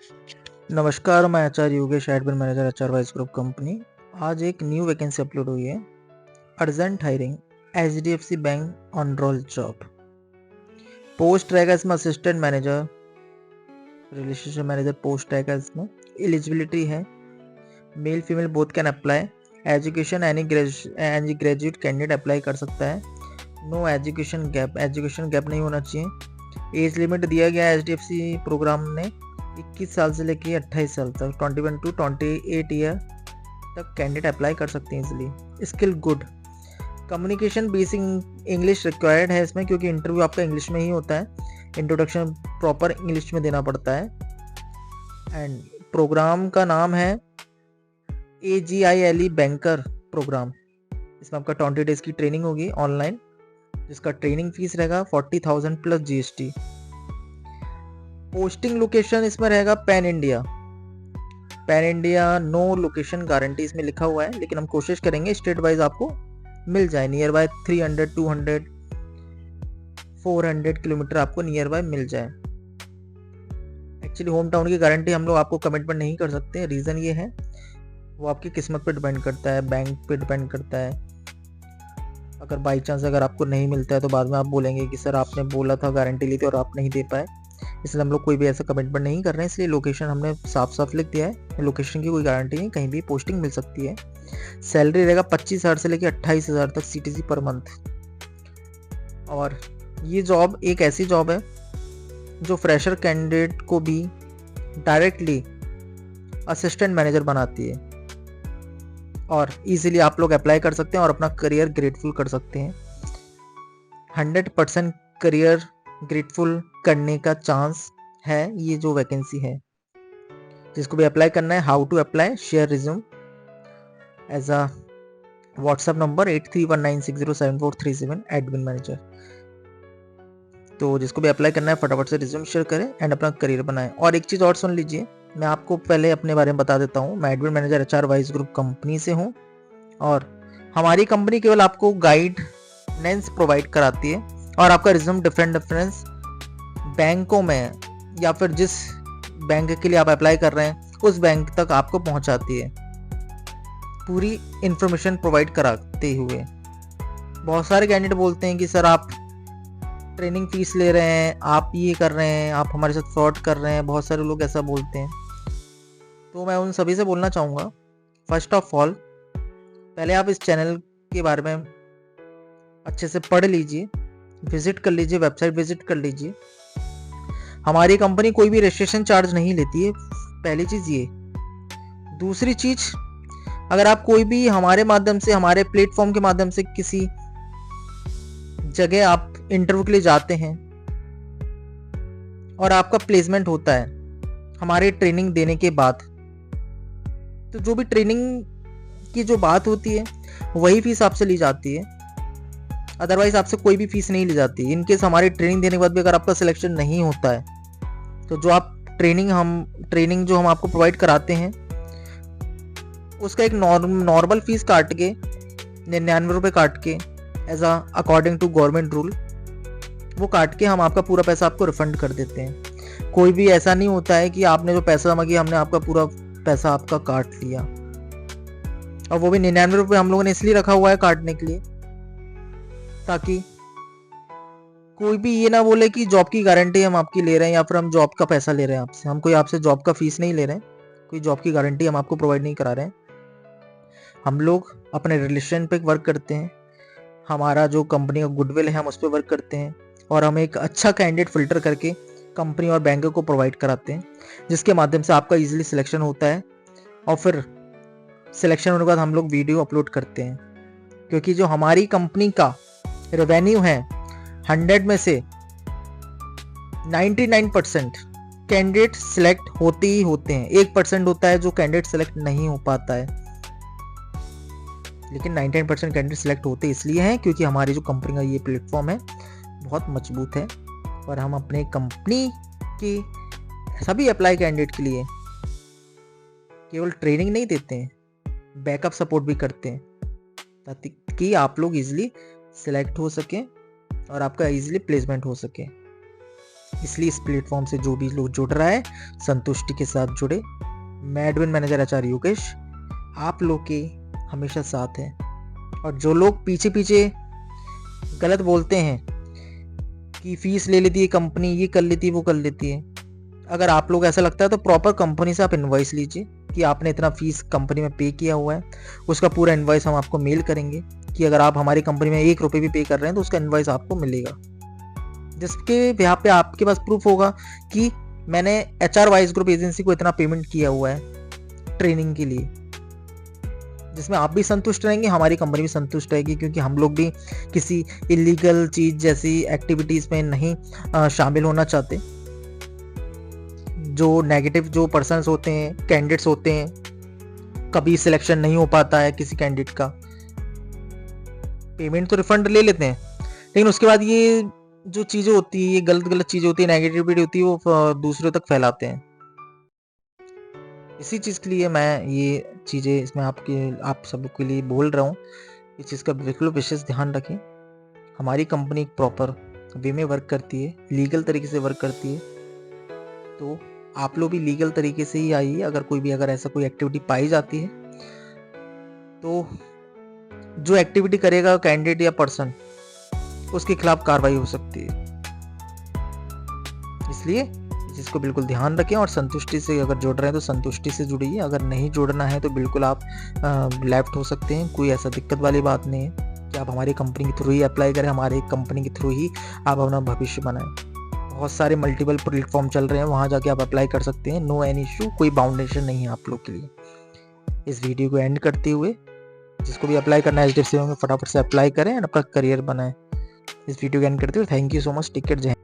नमस्कार, मैं Acharya Yogesh, admin manager HR vice group company. आज एक न्यू वैकेंसी अपलोड हुई है। Urgent hiring HDFC bank on roll job. Post रहेगा इसमें assistant manager, relationship manager post रहेगा इसमें। एलिजिबिलिटी है male female both can apply. Education any graduate candidate apply कर सकता है। नो एजुकेशन गैप नहीं होना चाहिए। एज लिमिट दिया गया है एचडीएफसी प्रोग्राम ने 21 साल से लेकर 28 साल तक, 21 टू 28 ईयर तक कैंडिडेट अप्लाई कर सकते हैं easily. Skill good, communication basic English required है इसमें, क्योंकि इंटरव्यू आपका इंग्लिश में ही होता है। इंट्रोडक्शन प्रॉपर इंग्लिश में देना पड़ता है। एंड प्रोग्राम का नाम है AGILE बैंकर प्रोग्राम। इसमें आपका 20 डेज की ट्रेनिंग होगी ऑनलाइन, जिसका ट्रेनिंग फीस रहेगा 40,000 प्लस GST। पोस्टिंग लोकेशन इसमें रहेगा pan India. No location guarantee इसमें लिखा हुआ है, लेकिन हम कोशिश करेंगे स्टेट वाइज आपको मिल जाए। नियर बाय 300, 200, 400 किलोमीटर आपको नियर बाय मिल जाए। एक्चुअली होम टाउन की गारंटी हम लोग आपको कमिटमेंट नहीं कर सकते। रीज़न ये है, वो आपकी किस्मत पे डिपेंड करता है, बैंक पे डिपेंड करता है। अगर बाई चांस अगर आपको नहीं मिलता है तो बाद में आप बोलेंगे कि सर आपने बोला था, गारंटी ली थी और आप नहीं दे पाए। इसलिए हम लोग कोई भी ऐसा कमिटमेंट नहीं कर रहे हैं। इसलिए लोकेशन हमने साफ साफ लिख दिया है। लोकेशन की कोई गारंटी नहीं, कहीं भी पोस्टिंग मिल सकती है। सैलरी रहेगा 25,000 से लेकर 28,000 तक CTC पर मंथ। और ये जॉब एक ऐसी जॉब है जो फ्रेशर कैंडिडेट को भी डायरेक्टली असिस्टेंट मैनेजर बनाती है, और इजीली आप लोग अप्लाई कर सकते हैं और अपना करियर ग्रेटफुल कर सकते हैं। 100% करियर ग्रेटफुल करने का चांस है ये जो वैकेंसी है। जिसको भी अप्लाई करना है, how to apply, share resume as a WhatsApp number 8319607437 admin manager. तो जिसको भी अप्लाई करना है फटाफट से रिज्यूम शेयर करें एंड अपना करियर बनाएं। और एक चीज़ और सुन लीजिए, मैं आपको पहले अपने बारे में बता देता हूँ। मैं admin manager HR vice group company से हूँ, और हमारी कंपनी केवल आपको गाइडेंस प्रोवाइड कराती है, और आपका रिज्यूम डिफरेंट बैंकों में या फिर जिस बैंक के लिए आप अप्लाई कर रहे हैं उस बैंक तक आपको पहुंचाती है, पूरी इंफॉर्मेशन प्रोवाइड कराते हुए। बहुत सारे कैंडिडेट बोलते हैं कि सर आप ट्रेनिंग फीस ले रहे हैं, आप ये कर रहे हैं, आप हमारे साथ फ्रॉड कर रहे हैं। बहुत सारे लोग ऐसा बोलते हैं। तो मैं उन सभी से बोलना चाहूँगा, फर्स्ट ऑफ ऑल पहले आप इस चैनल के बारे में अच्छे से पढ़ लीजिए, विजिट कर लीजिए, वेबसाइट विजिट कर लीजिए। हमारी कंपनी कोई भी रजिस्ट्रेशन चार्ज नहीं लेती है, पहली चीज़ ये। दूसरी चीज़, अगर आप कोई भी हमारे माध्यम से, हमारे प्लेटफॉर्म के माध्यम से किसी जगह आप इंटरव्यू के लिए जाते हैं और आपका प्लेसमेंट होता है हमारे ट्रेनिंग देने के बाद, तो जो भी ट्रेनिंग की जो बात होती है वही फीस आपसे ली जाती है। अदरवाइज आपसे कोई भी फीस नहीं ली जाती। इनकेस हमारी ट्रेनिंग देने के बाद भी अगर आपका सिलेक्शन नहीं होता है, तो जो आप ट्रेनिंग जो हम आपको प्रोवाइड कराते हैं उसका एक नॉर्मल फीस काट के 99 रुपये काट के as according to government rule, वो काट के हम आपका पूरा पैसा आपको रिफंड कर देते हैं। कोई भी ऐसा नहीं होता है कि आपने जो पैसा जमा किया हमने आपका पूरा पैसा आपका काट लिया। और वो भी 99 रुपये हम लोगों ने इसलिए रखा हुआ है काटने के लिए, ताकि कोई भी ये ना बोले कि जॉब की गारंटी हम आपकी ले रहे हैं या फिर हम जॉब का पैसा ले रहे हैं आपसे। हम कोई आपसे जॉब का फीस नहीं ले रहे हैं, कोई जॉब की गारंटी हम आपको प्रोवाइड नहीं करा रहे हैं। हम लोग अपने रिलेशन पे वर्क करते हैं, हमारा जो कंपनी का गुडविल है हम उस पर वर्क करते हैं, और हम एक अच्छा कैंडिडेट फिल्टर करके कंपनी और बैंक को प्रोवाइड कराते हैं, जिसके माध्यम से आपका इजीली सिलेक्शन होता है। और फिर सिलेक्शन होने के बाद हम लोग वीडियो अपलोड करते हैं, क्योंकि जो हमारी कंपनी का रेवेन्यू है 100 में से 99% कैंडिडेट सिलेक्ट होते ही होते हैं। 1% होता है जो कैंडिडेट सिलेक्ट नहीं हो पाता है, लेकिन 99% कैंडिडेट सिलेक्ट होते इसलिए हैं क्योंकि हमारी जो कंपनी का ये प्लेटफॉर्म है बहुत मजबूत है, और हम अपने कंपनी के सभी अप्लाई कैंडिडेट के लिए केवल ट्रेनिंग नहीं देते हैं, बैकअप सपोर्ट भी करते हैं, ताकि आप लोग इजीली सिलेक्ट हो सकें और आपका इजीली प्लेसमेंट हो सके। इसलिए इस प्लेटफॉर्म से जो भी लोग जुड़ रहा है संतुष्टि के साथ जुड़े। मैं एडमिन मैनेजर आचार्य योगेश आप लोग के हमेशा साथ है। और जो लोग पीछे पीछे गलत बोलते हैं कि फीस ले लेती है कंपनी, ये कर लेती है, वो कर लेती है, अगर आप लोग ऐसा लगता है तो प्रॉपर कंपनी से आप इनवॉइस लीजिए कि आपने इतना फीस कंपनी में पे किया हुआ है, उसका पूरा इनवॉइस हम आपको मेल करेंगे कि अगर आप हमारी कंपनी में 1 रुपये भी पे कर रहे हैं तो उसका इनवॉइस आपको मिलेगा, जिसके यहाँ पे आपके पास प्रूफ होगा कि मैंने HR वाइज ग्रुप एजेंसी को इतना पेमेंट किया हुआ है ट्रेनिंग के लिए, जिसमें आप भी संतुष्ट रहेंगे, हमारी कंपनी भी संतुष्ट रहेगी, क्योंकि हम लोग भी किसी इलीगल चीज जैसी एक्टिविटीज में नहीं शामिल होना चाहते। जो नेगेटिव जो पर्सन्स होते हैं, कैंडिडेट्स होते हैं, कभी सिलेक्शन नहीं हो पाता है किसी कैंडिडेट का, पेमेंट तो रिफंड ले लेते हैं, लेकिन उसके बाद ये जो चीजें होती है, ये गलत चीजें होती है, नेगेटिविटी होती है, वो दूसरों तक फैलाते हैं। इसी चीज़ के लिए मैं ये चीज़ें इसमें आप सब के लिए बोल रहा हूँ। इस चीज़ का बिल्कुल विशेष ध्यान रखें। हमारी कंपनी प्रॉपर वे में वर्क करती है, लीगल तरीके से वर्क करती है, तो आप लोग भी लीगल तरीके से ही आइए। अगर ऐसा कोई एक्टिविटी पाई जाती है तो जो एक्टिविटी करेगा कैंडिडेट या पर्सन, उसके खिलाफ कार्रवाई हो सकती है। इसलिए इस चीज़ को बिल्कुल ध्यान रखें और संतुष्टि से अगर जुड़ रहे हैं तो संतुष्टि से जुड़िए, अगर नहीं जुड़ना है तो बिल्कुल आप लेफ्ट हो सकते हैं। कोई ऐसा दिक्कत वाली बात नहीं है कि आप हमारी कंपनी के थ्रू ही अप्लाई करें, हमारे कंपनी के थ्रू ही आप अपना भविष्य बनाएं। बहुत सारे मल्टीपल प्लेटफॉर्म चल रहे हैं, वहाँ जाके आप अप्लाई कर सकते हैं, नो एनी इशू, कोई बाउंडेशन नहीं है आप लोग के लिए। इस वीडियो को एंड करते हुए जिसको भी अप्लाई करना है HDFC में फटाफट से अप्लाई करें और अपना करियर बनाएं। इस वीडियो को एंड करते हुए thank you so much. Ticket जय।